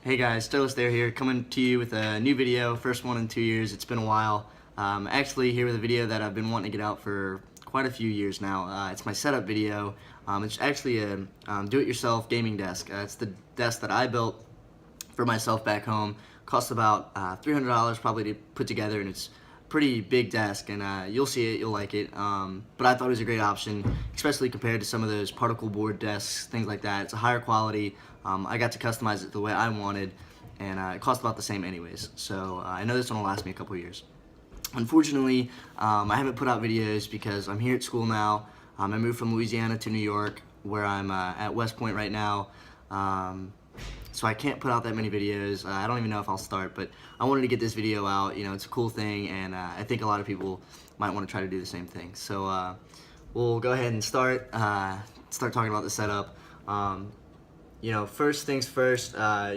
Hey guys, Stylis there here, coming to you with a new video, first one in 2 years. It's been a while. Actually here with a video that I've been wanting to get out for quite a few years now. It's my setup video. It's actually a do-it-yourself gaming desk. It's the desk that I built for myself back home. Cost about $300 probably to put together, and it's a pretty big desk, and you'll see it, you'll like it. But I thought it was a great option, especially compared to some of those particle board desks, things like that. It's a higher quality. I got to customize it the way I wanted, and it cost about the same anyways. So I know this one will last me a couple years. Unfortunately, I haven't put out videos because I'm here at school now. I moved from Louisiana to New York, where I'm at West Point right now. So I can't put out that many videos. I don't even know if I'll start, but I wanted to get this video out. You know, it's a cool thing, and I think a lot of people might want to try to do the same thing. So we'll go ahead and start talking about the setup. You know, first things first,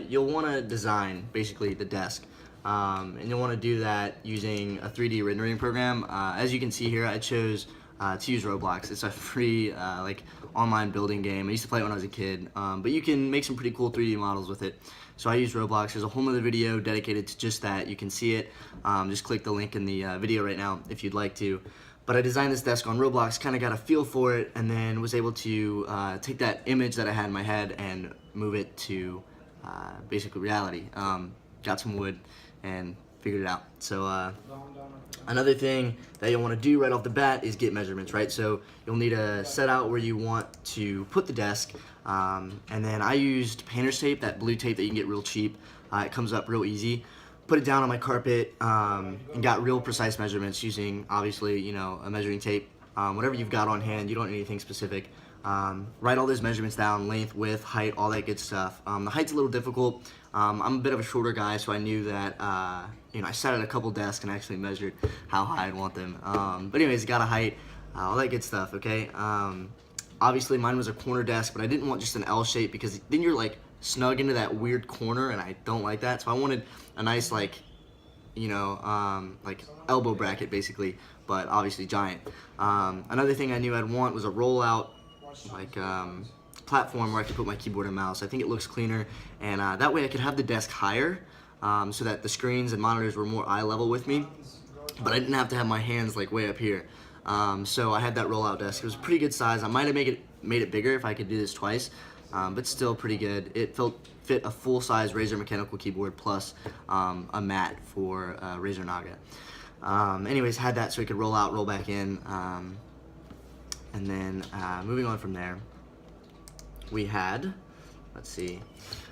you'll want to design basically the desk. And you'll want to do that using a 3D rendering program. As you can see here, I chose to use Roblox. It's a free like online building game. I used to play it when I was a kid, but you can make some pretty cool 3D models with it. So I use Roblox. There's a whole other video dedicated to just that. You can see it. Just click the link in the video right now if you'd like to. But I designed this desk on Roblox, kind of got a feel for it, and then was able to take that image that I had in my head and move it to basically reality. Got some wood and figured it out. So another thing that you'll want to do right off the bat is get measurements, right? So you'll need to set out where you want to put the desk, and then I used painter's tape, that blue tape that you can get real cheap. It comes up real easy. Put it down on my carpet and got real precise measurements using, obviously, you know, a measuring tape. Whatever you've got on hand, you don't need anything specific. Write all those measurements down, length, width, height, all that good stuff. The height's a little difficult. I'm a bit of a shorter guy, so I knew that, you know, I sat at a couple desks and actually measured how high I'd want them. But anyways, got a height, all that good stuff, okay? Obviously, mine was a corner desk, but I didn't want just an L shape because then you're like snug into that weird corner, and I don't like that. So I wanted a nice, like, you know, like elbow bracket basically, but obviously giant. Another thing I knew I'd want was a rollout, like platform where I could put my keyboard and mouse. I think it looks cleaner, and that way I could have the desk higher, so that the screens and monitors were more eye level with me, but I didn't have to have my hands like way up here. So I had that rollout desk. It was a pretty good size. I might have made it bigger if I could do this twice, but still pretty good. It fit a full-size Razer mechanical keyboard plus a mat for Razer Naga. Anyways, had that so it could roll out, roll back in, and then moving on from there, we had, let's see,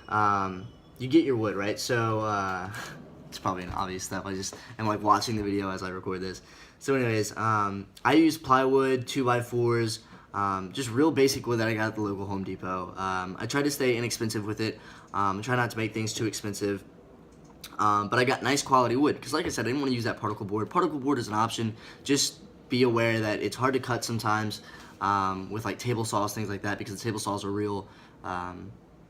you get your wood, right? So it's probably an obvious step. I just am like watching the video as I record this. So anyways, I use plywood, 2x4s, just real basic wood that I got at the local Home Depot. I tried to stay inexpensive with it, try not to make things too expensive, but I got nice quality wood, because like I said, I didn't want to use that particle board. Particle board is an option. Just be aware that it's hard to cut sometimes with like table saws, things like that, because the table saws are real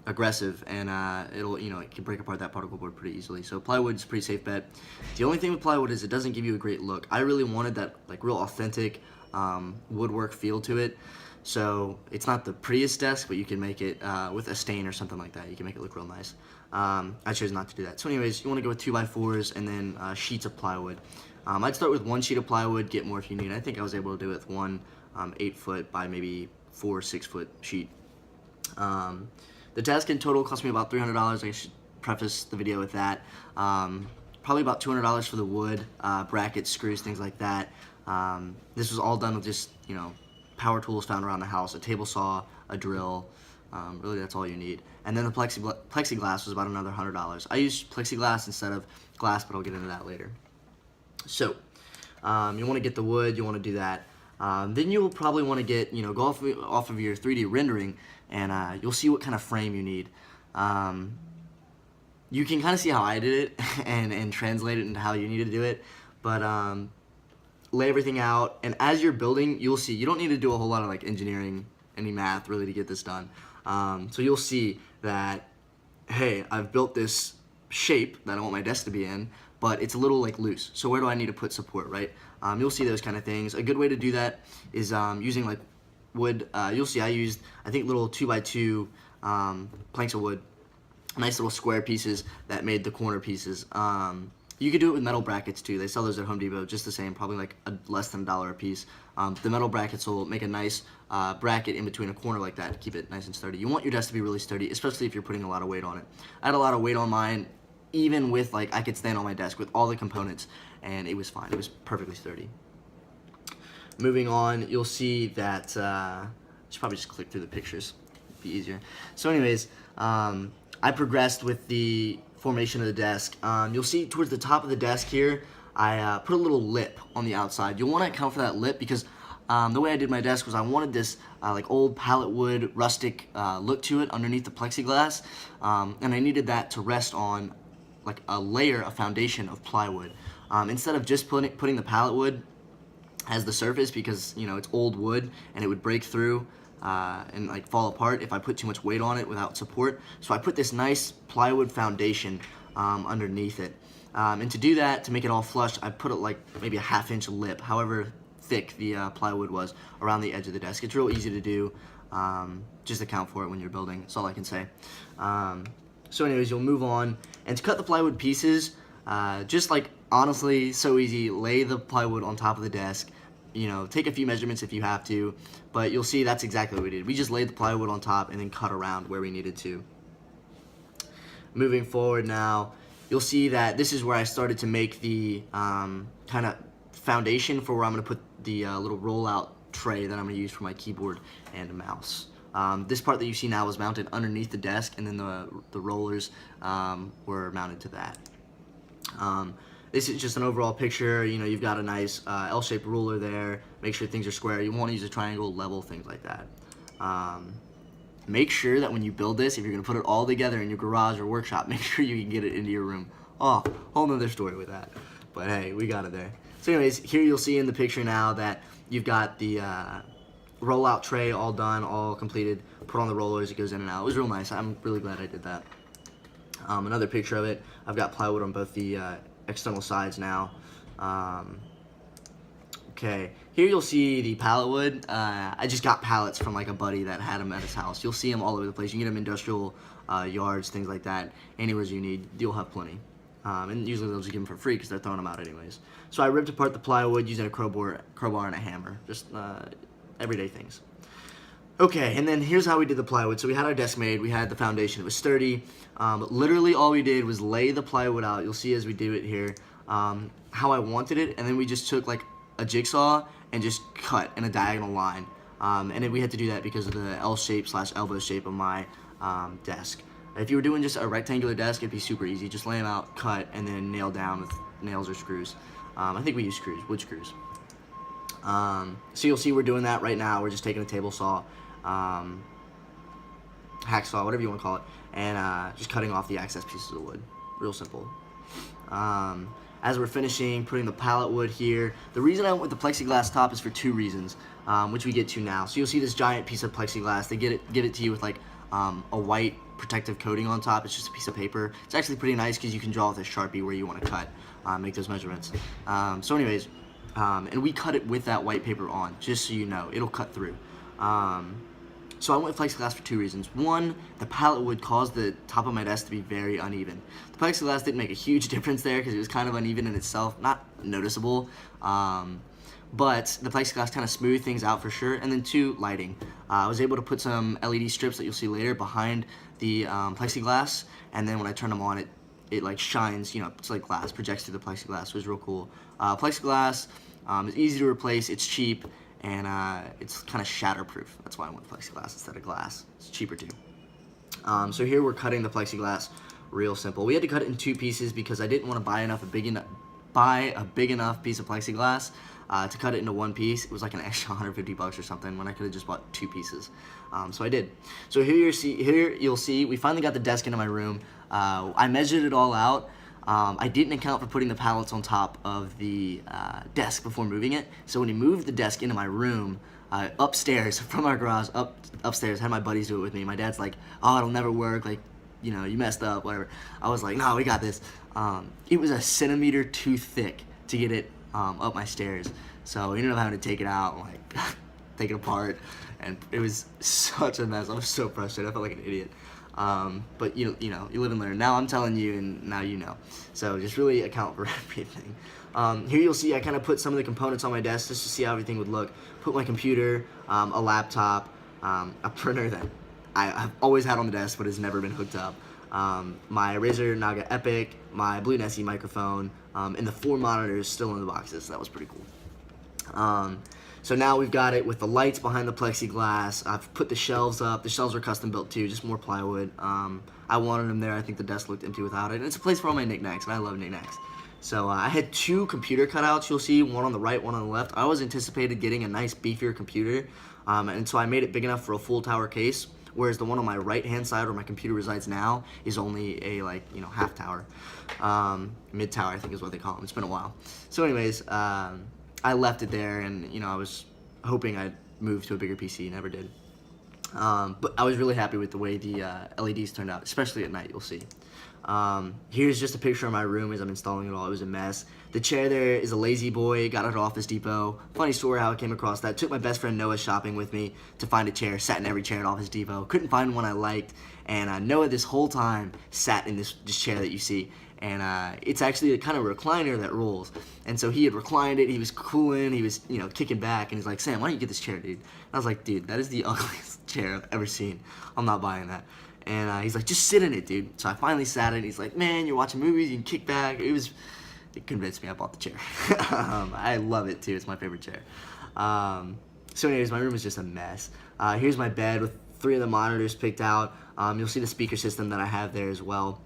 aggressive, and it'll, you know, it can break apart that particle board pretty easily. So plywood is a pretty safe bet. The only thing with plywood is it doesn't give you a great look. I really wanted that like real authentic woodwork feel to it. So it's not the prettiest desk, but you can make it with a stain or something like that. You can make it look real nice. I chose not to do that. So anyways, you want to go with 2x4s and then sheets of plywood. I'd start with one sheet of plywood, get more if you need. I think I was able to do it with one 8-foot by maybe 4 or 6-foot sheet. The desk in total cost me about $300. I should preface the video with that. Probably about $200 for the wood, brackets, screws, things like that. This was all done with just, you know, power tools found around the house, a table saw, a drill. Really, that's all you need. And then the plexiglass was about another $100. I used plexiglass instead of glass, but I'll get into that later. So, you want to get the wood, you want to do that. Then you'll probably want to get, you know, go off of your 3D rendering, and you'll see what kind of frame you need. You can kind of see how I did it and translate it into how you need to do it, but lay everything out, and as you're building, you'll see you don't need to do a whole lot of like engineering, any math really to get this done. So you'll see that, hey, I've built this shape that I want my desk to be in, but it's a little like loose. So where do I need to put support, right? You'll see those kind of things. A good way to do that is using like wood. You'll see I used, I think, little 2x2 planks of wood. nice little square pieces that made the corner pieces. You could do it with metal brackets too. They sell those at Home Depot, just the same, probably like less than $1 a piece. The metal brackets will make a nice bracket in between a corner like that to keep it nice and sturdy. You want your desk to be really sturdy, especially if you're putting a lot of weight on it. I had a lot of weight on mine, even with like I could stand on my desk with all the components, and it was fine. It was perfectly sturdy. Moving on, you'll see that I should probably just click through the pictures. It'd be easier. So anyways, I progressed with the formation of the desk. You'll see towards the top of the desk here, I put a little lip on the outside. You'll want to account for that lip because the way I did my desk was I wanted this like old pallet wood rustic look to it underneath the plexiglass, and I needed that to rest on like a layer, a foundation of plywood. Instead of just putting the pallet wood as the surface, because you know it's old wood and it would break through and like fall apart if I put too much weight on it without support. So I put this nice plywood foundation underneath it. And to do that, to make it all flush, I put it like maybe a 1/2 inch lip, however thick the plywood was, around the edge of the desk. It's real easy to do. Just account for it when you're building. That's all I can say. So anyways, you'll move on. And to cut the plywood pieces, just like honestly, so easy. Lay the plywood on top of the desk. You know, take a few measurements if you have to, but you'll see that's exactly what we did. We just laid the plywood on top and then cut around where we needed to. Moving forward now, you'll see that this is where I started to make the kind of foundation for where I'm going to put the little rollout tray that I'm going to use for my keyboard and mouse. This part that you see now was mounted underneath the desk, and then the rollers were mounted to that. This is just an overall picture. You know, you've got a nice L-shaped ruler there. Make sure things are square. You want to use a triangle, level, things like that. Make sure that when you build this, if you're going to put it all together in your garage or workshop, make sure you can get it into your room. Oh, whole nother story with that. But hey, we got it there. So anyways, here you'll see in the picture now that you've got the rollout tray all done, all completed. Put on the rollers, it goes in and out. It was real nice. I'm really glad I did that. Another picture of it. I've got plywood on both the external sides now. Okay, here you'll see the pallet wood. I just got pallets from like a buddy that had them at his house. You'll see them all over the place. You can get them in industrial yards, things like that. Anywhere you need, you'll have plenty. And usually they'll just give them for free because they're throwing them out anyways. So I ripped apart the plywood using a crowbar and a hammer. Just everyday things. Okay, and then here's how we did the plywood. So we had our desk made, we had the foundation, it was sturdy. Literally all we did was lay the plywood out. You'll see as we do it here how I wanted it, and then we just took like a jigsaw and just cut in a diagonal line. And then we had to do that because of the L shape / elbow shape of my desk. If you were doing just a rectangular desk, it'd be super easy. Just lay them out, cut, and then nail down with nails or screws. I think we use screws, wood screws. So you'll see we're doing that right now. We're just taking a table saw, hacksaw, whatever you want to call it, and just cutting off the excess pieces of wood. Real simple. As we're finishing putting the pallet wood here, the reason I went with the plexiglass top is for 2 reasons, which we get to now. So you'll see this giant piece of plexiglass. They give it to you with like a white protective coating on top. It's just a piece of paper. It's actually pretty nice because you can draw with a Sharpie where you want to cut, make those measurements. So anyways, and we cut it with that white paper on, just so you know, it'll cut through. So I went with plexiglass for 2 reasons. One, the pallet wood caused the top of my desk to be very uneven. The plexiglass didn't make a huge difference there because it was kind of uneven in itself, not noticeable. But the plexiglass kind of smoothed things out for sure. And then 2, lighting. I was able to put some LED strips that you'll see later behind the plexiglass, and then when I turn them on, it like shines, you know, it's like glass, projects through the plexiglass. It was real cool. Plexiglass is easy to replace, it's cheap, and it's kind of shatterproof. That's why I went plexiglass instead of glass. It's cheaper too. So here we're cutting the plexiglass. Real simple. We had to cut it in 2 pieces because I didn't want to buy a big enough piece of plexiglass to cut it into 1 piece. It was like an extra $150 or something when I could have just bought 2 pieces. So I did. So here you'll see we finally got the desk into my room. I measured it all out. I didn't account for putting the pallets on top of the desk before moving it. So when we moved the desk into my room, upstairs from our garage, upstairs, had my buddies do it with me. My dad's like, "Oh, it'll never work. Like, you know, you messed up, whatever." I was like, "No, we got this." It was 1 centimeter too thick to get it up my stairs. So we ended up having to take it out, and, like, take it apart, and it was such a mess. I was so frustrated. I felt like an idiot. But you know, you live and learn. Now I'm telling you, and now you know. So just really account for everything. Here you'll see I kind of put some of the components on my desk just to see how everything would look. Put my computer, a laptop, a printer that I've always had on the desk but has never been hooked up. My Razer Naga Epic, my Blue Nessie microphone, and the 4 monitors still in the boxes. So that was pretty cool. So now we've got it with the lights behind the plexiglass. I've put the shelves up. The shelves are custom built too, just more plywood. I wanted them there. I think the desk looked empty without it. And it's a place for all my knickknacks, and I love knickknacks. So I had 2 computer cutouts, you'll see, one on the right, one on the left. I always anticipated getting a nice beefier computer, and so I made it big enough for a full tower case, whereas the one on my right-hand side where my computer resides now is only a, like, you know, half tower. Mid-tower, I think is what they call them. It's been a while. So anyways, I left it there, and, you know, I was hoping I'd move to a bigger PC, never did. But I was really happy with the way the LEDs turned out, especially at night, you'll see. Here's just a picture of my room as I'm installing it all. It was a mess. The chair there is a Lazy Boy, got it at Office Depot. Funny story how I came across that. Took my best friend Noah shopping with me to find a chair. Sat in every chair at Office Depot. Couldn't find one I liked. And Noah this whole time sat in this chair that you see. And it's actually a kind of recliner that rolls. And so he had reclined it, he was cooling, he was, you know, kicking back, and he's like, Sam, why don't you get this chair, dude? And I was like, dude, that is the ugliest chair I've ever seen. I'm not buying that. And he's like, just sit in it, dude. So I finally sat in it. He's like, man, you're watching movies, you can kick back. It convinced me. I bought the chair. I love it too. It's my favorite chair. So anyways, my room is just a mess. Here's my bed with 3 of the monitors picked out. You'll see the speaker system that I have there as well,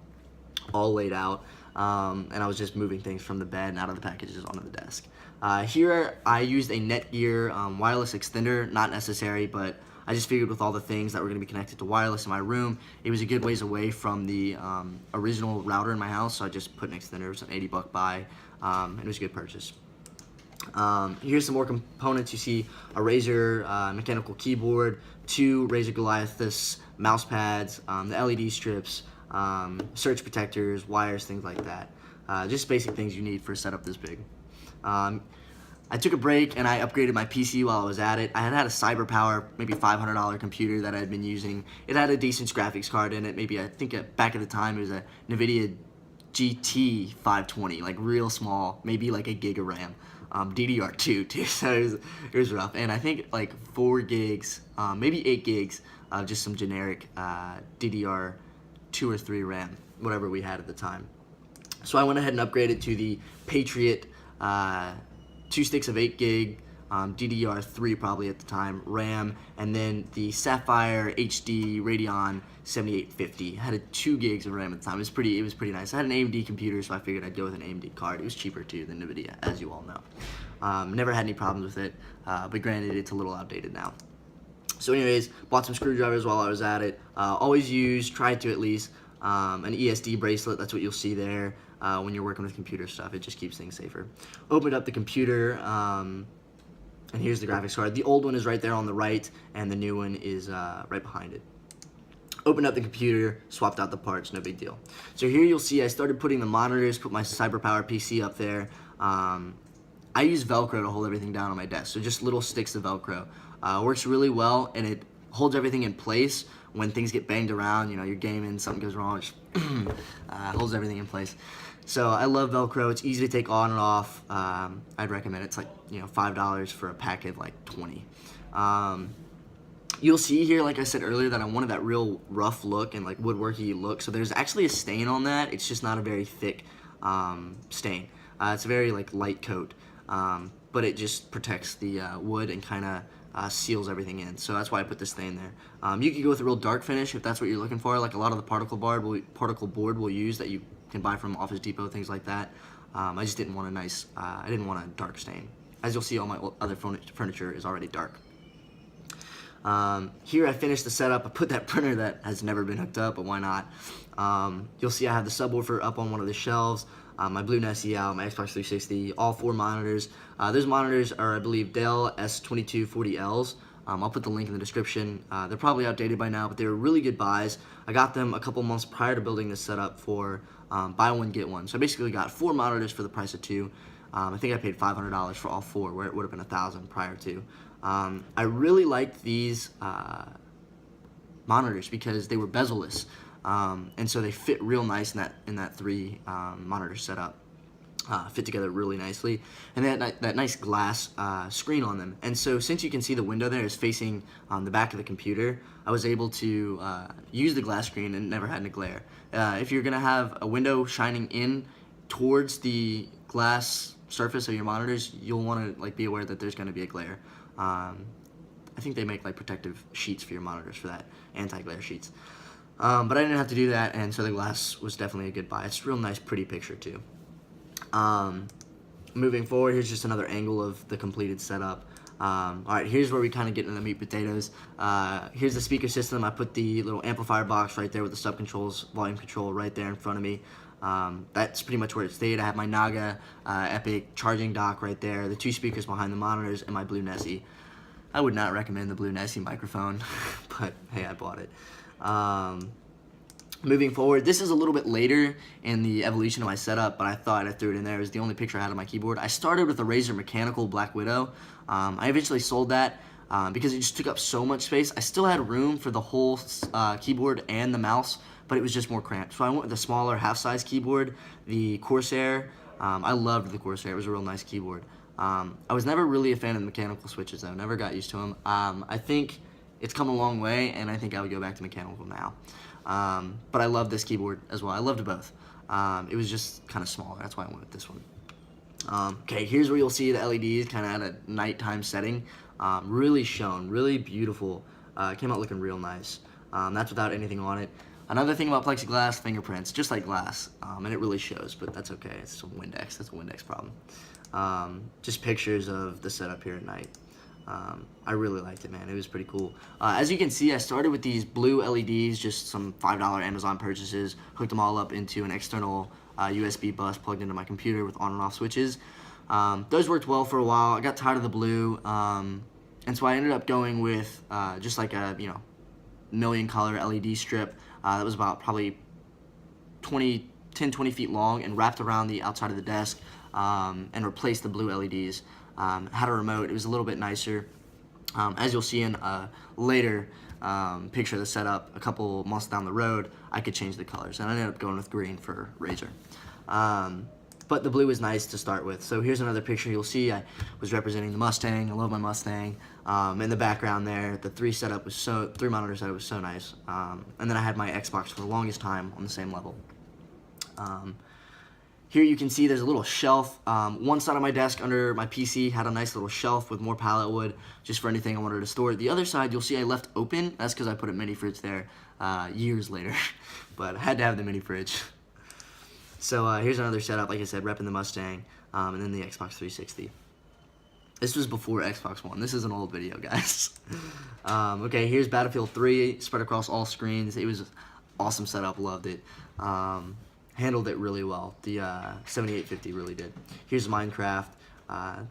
all laid out. And I was just moving things from the bed and out of the packages onto the desk. Here I used a Netgear wireless extender, not necessary, but I just figured with all the things that were going to be connected to wireless in my room, it was a good ways away from the original router in my house, so I just put an extender. It was an $80 buy, and it was a good purchase. Here's some more components. You see a Razer mechanical keyboard, 2 Razer Goliathus mouse pads, the LED strips, surge protectors, wires, things like that. Just basic things you need for a setup this big. I took a break and I upgraded my PC while I was at it. I had a CyberPower, maybe $500 computer that I had been using. It had a decent graphics card in it. Maybe I think back at the time it was a NVIDIA GT 520, like real small, maybe like a gig of RAM. DDR2 too, so it was rough. And I think like 4 gigs, maybe 8 gigs of just some generic DDR2 or 3 RAM, whatever we had at the time. So I went ahead and upgraded to the Patriot 2 sticks of 8 gig, DDR3 probably at the time, RAM, and then the Sapphire HD Radeon 7850. Had a 2 gigs of RAM at the time. It was pretty nice. I had an AMD computer, so I figured I'd go with an AMD card. It was cheaper too than NVIDIA, as you all know. Never had any problems with it, but granted, it's a little outdated now. So anyways, bought some screwdrivers while I was at it. Always use, tried to at least, an ESD bracelet. That's what you'll see there. When you're working with computer stuff, it just keeps things safer. Opened up the computer, and here's the graphics card. The old one is right there on the right, and the new one is right behind it. Opened up the computer, swapped out the parts, no big deal. So here you'll see I started putting the monitors, put my CyberPower PC up there. I use Velcro to hold everything down on my desk, so just little sticks of Velcro. Works really well, and it holds everything in place when things get banged around. You know, you're gaming, something goes wrong, it just holds everything in place. So I love Velcro. It's easy to take on and off. I'd recommend it. It's like, you know, $5 for a pack of like 20. You'll see here, like I said earlier, that I wanted that real rough look and like woodworky look. So there's actually a stain on that. It's just not a very thick stain. It's a very like light coat, but it just protects the wood and kind of seals everything in. So that's why I put this stain there. You could go with a real dark finish if that's what you're looking for, like a lot of the particle board will use that you can buy from Office Depot, things like that. I just didn't want a nice, I didn't want a dark stain. As you'll see, all my other furniture is already dark. Here I finished the setup. I put that printer that has never been hooked up, but why not? You'll see I have the subwoofer up on one of the shelves, my Blue Nessie out, my Xbox 360, all 4 monitors. Those monitors are, I believe, Dell S2240Ls. I'll put the link in the description. They're probably outdated by now, but they were really good buys. I got them a couple months prior to building this setup for buy one, get one. So I basically got 4 monitors for the price of 2. I think I paid $500 for all 4, where it would have been $1,000 prior to. I really liked these monitors because they were bezel-less, and so they fit real nice in that three monitor setup. Fit together really nicely, and they had that nice glass screen on them. And so since you can see the window there is facing the back of the computer, I was able to use the glass screen and never had any glare. If you're gonna have a window shining in towards the glass surface of your monitors, you'll want to like be aware that there's going to be a glare. I think they make like protective sheets for your monitors for that, anti-glare sheets. But I didn't have to do that, and so the glass was definitely a good buy. It's a real nice, pretty picture too. Moving forward, here's just another angle of the completed setup. All right, here's where we kind of get into the meat potatoes. Here's the speaker system. I put the little amplifier box right there with the sub controls, volume control right there in front of me. That's pretty much where it stayed. I have my Naga Epic charging dock right there, the two speakers behind the monitors, and my Blue Nessie. I would not recommend the Blue Nessie microphone, but hey, I bought it. Moving forward, this is a little bit later in the evolution of my setup, but I thought I threw it in there. It was the only picture I had on my keyboard. I started with a Razer Mechanical Black Widow. I eventually sold that because it just took up so much space. I still had room for the whole keyboard and the mouse, but it was just more cramped. So I went with a smaller half-size keyboard, the Corsair. I loved the Corsair. It was a real nice keyboard. I was never really a fan of the mechanical switches, though. Never got used to them. I think it's come a long way, and I think I would go back to mechanical now. But I love this keyboard as well. I loved both. It was just kind of smaller. That's why I went with this one. Okay, here's where you'll see the LEDs kind of at a nighttime setting. Really shone, really beautiful. It came out looking real nice. That's without anything on it. Another thing about plexiglass, fingerprints, just like glass, and it really shows, but that's okay. It's a Windex. That's a Windex problem. Just pictures of the setup here at night. I really liked it, man. It was pretty cool. As you can see, I started with these blue LEDs, just some $5 Amazon purchases, hooked them all up into an external USB bus plugged into my computer with on and off switches. Those worked well for a while. I got tired of the blue, and so I ended up going with just like a million color LED strip that was about probably 10, 20 feet long and wrapped around the outside of the desk and replaced the blue LEDs. Had a remote. It was a little bit nicer. As you'll see in a later picture of the setup, a couple months down the road, I could change the colors, and I ended up going with green for Razer. But the blue is nice to start with. So here's another picture. You'll see I was representing the Mustang. I love my Mustang. In the background there, the three monitor setup was so nice. And then I had my Xbox for the longest time on the same level. Here you can see there's a little shelf. One side of my desk under my PC had a nice little shelf with more pallet wood just for anything I wanted to store. The other side you'll see I left open. That's because I put a mini fridge there years later, but I had to have the mini fridge. So here's another setup, like I said, repping the Mustang, and then the Xbox 360. This was before Xbox One. This is an old video, guys. Okay, here's Battlefield 3 spread across all screens. It was an awesome setup, loved it. Handled it really well. The 7850 really did. Here's Minecraft.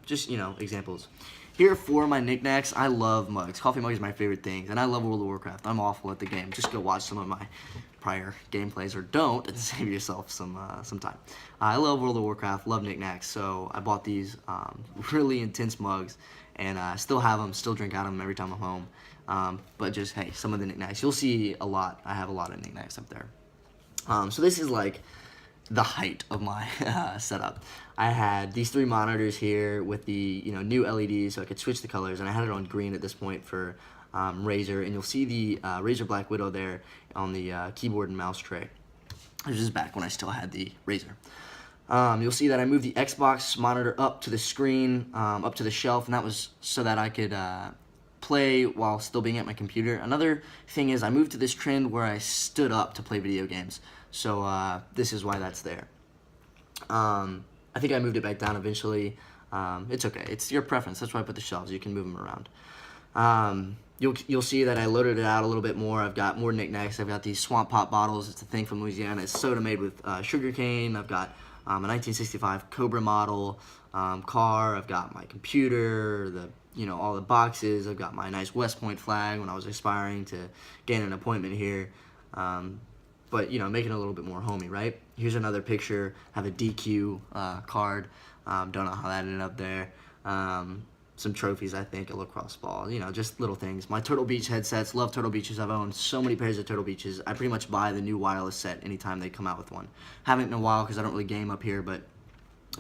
Just, examples. Here are 4 of my knickknacks. I love mugs. Coffee mug is my favorite thing, and I love World of Warcraft. I'm awful at the game. Just go watch some of my prior gameplays, or don't, and save yourself some time. I love World of Warcraft, love knickknacks, so I bought these really intense mugs, and I still have them, still drink out of them every time I'm home. But just, hey, some of the knickknacks. You'll see a lot. I have a lot of knickknacks up there. So this is like the height of my setup. I had these 3 monitors here with the new LEDs, so I could switch the colors, and I had it on green at this point for Razer, and you'll see the Razer Black Widow there on the keyboard and mouse tray. This is back when I still had the Razer. You'll see that I moved the Xbox monitor up to the screen, up to the shelf, and that was so that I could play while still being at my computer. Another thing is I moved to this trend where I stood up to play video games, so this is why that's there. I think I moved it back down eventually. It's okay. It's your preference. That's why I put the shelves. You can move them around. You'll see that I loaded it out a little bit more. I've got more knickknacks. I've got these Swamp Pop bottles. It's a thing from Louisiana. It's soda made with sugar cane. I've got a 1965 Cobra model car. I've got my computer, all the boxes. I've got my nice West Point flag when I was aspiring to gain an appointment here. But, making it a little bit more homey, right? Here's another picture. I have a DQ card. Don't know how that ended up there. some trophies, I think, a lacrosse ball, you know, just little things. My Turtle Beach headsets, love Turtle Beaches. I've owned so many pairs of Turtle Beaches. I pretty much buy the new wireless set anytime they come out with one. Haven't in a while because I don't really game up here, but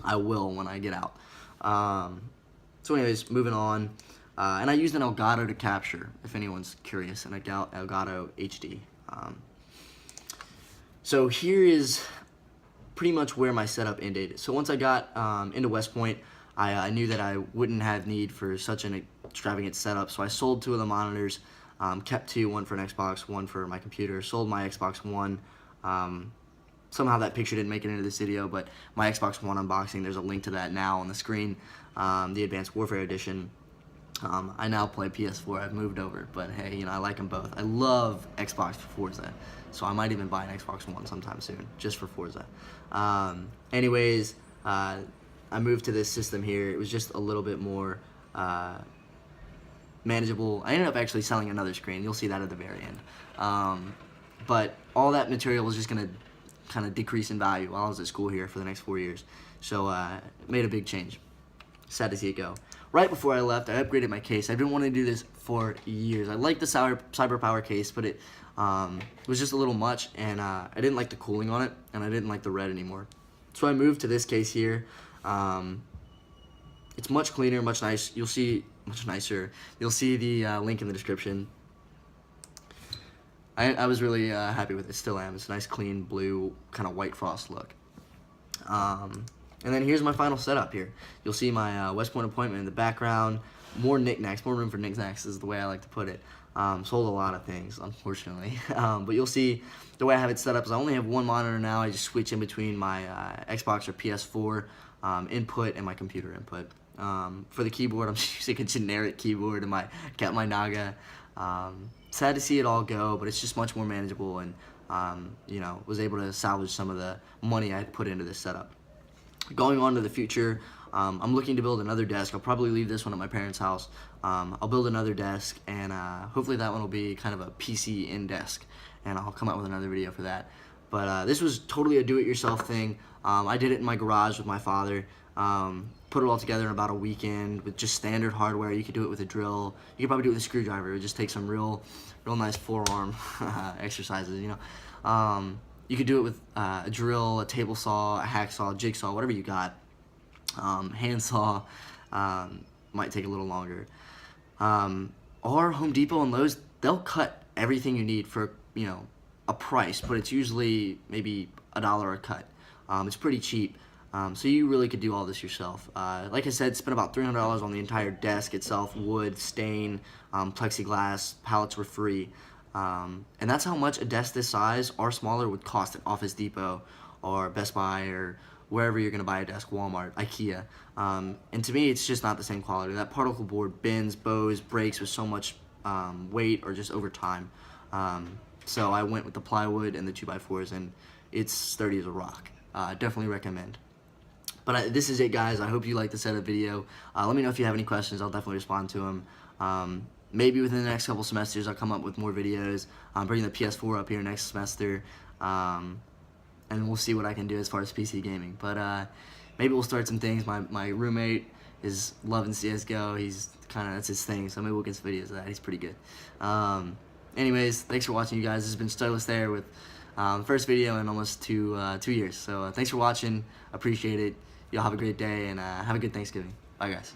I will when I get out. So anyways, moving on. And I used an Elgato to capture, if anyone's curious, an Elgato HD. So here is pretty much where my setup ended. So once I got into West Point, I knew that I wouldn't have need for such an extravagant setup, so I sold 2 of the monitors, kept 2, one for an Xbox, one for my computer, sold my Xbox One. Somehow that picture didn't make it into this video, but my Xbox One unboxing, there's a link to that now on the screen, the Advanced Warfare Edition. I now play PS4, I've moved over, but hey, you know, I like them both. I love Xbox for Forza, so I might even buy an Xbox One sometime soon, just for Forza. Anyways, I moved to this system here. It was just a little bit more manageable. I ended up actually selling another screen. You'll see that at the very end. But all that material was just going to kind of decrease in value while I was at school here for the next 4 years. So it made a big change. Sad to see it go. Right before I left, I upgraded my case. I've been wanting to do this for years. I liked the CyberPower case, but it was just a little much, and I didn't like the cooling on it, and I didn't like the red anymore. So I moved to this case here. It's much cleaner, much nice. You'll see much nicer. You'll see the link in the description. I was really happy with it. Still am. It's a nice, clean blue, kind of white frost look. And then here's my final setup here. You'll see my West Point appointment in the background. More knickknacks, more room for knickknacks is the way I like to put it. Sold a lot of things, unfortunately. But you'll see the way I have it set up is I only have one monitor now. I just switch in between my Xbox or PS4 input and my computer input. For the keyboard, I'm using a generic keyboard, and I kept my Naga. Sad to see it all go, but it's just much more manageable, and you know, was able to salvage some of the money I put into this setup. Going on to the future, I'm looking to build another desk. I'll probably leave this one at my parents' house. I'll build another desk, and hopefully that one will be kind of a PC in desk, and I'll come out with another video for that. But this was totally a do-it-yourself thing. I did it in my garage with my father. Put it all together in about a weekend with just standard hardware. You could do it with a drill. You could probably do it with a screwdriver. It would just take some real nice forearm exercises, you know. You could do it with a drill, a table saw, a hacksaw, jigsaw, whatever you got. Handsaw might take a little longer. Or Home Depot and Lowe's, they'll cut everything you need for, you know, a price, but it's usually maybe $1 a cut. It's pretty cheap. So you really could do all this yourself. Like I said, spent about $300 on the entire desk itself, wood, stain, plexiglass, pallets were free. And that's how much a desk this size or smaller would cost at Office Depot or Best Buy or wherever you're going to buy a desk, Walmart, IKEA. And to me, it's just not the same quality. That particle board bends, bows, breaks with so much weight or just over time. So I went with the plywood and the 2x4s, and it's sturdy as a rock. Definitely recommend. But this is it, guys. I hope you liked the setup video. Let me know if you have any questions. I'll definitely respond to them. Maybe within the next couple semesters, I'll come up with more videos. I'm bringing the PS4 up here next semester. And we'll see what I can do as far as PC gaming. But maybe we'll start some things. My roommate is loving CSGO. That's his thing. So maybe we'll get some videos of that. He's pretty good. Anyways, thanks for watching, you guys. This has been Starless there with first video in almost 2 years. So thanks for watching. Appreciate it. Y'all have a great day, and have a good Thanksgiving. Bye, guys.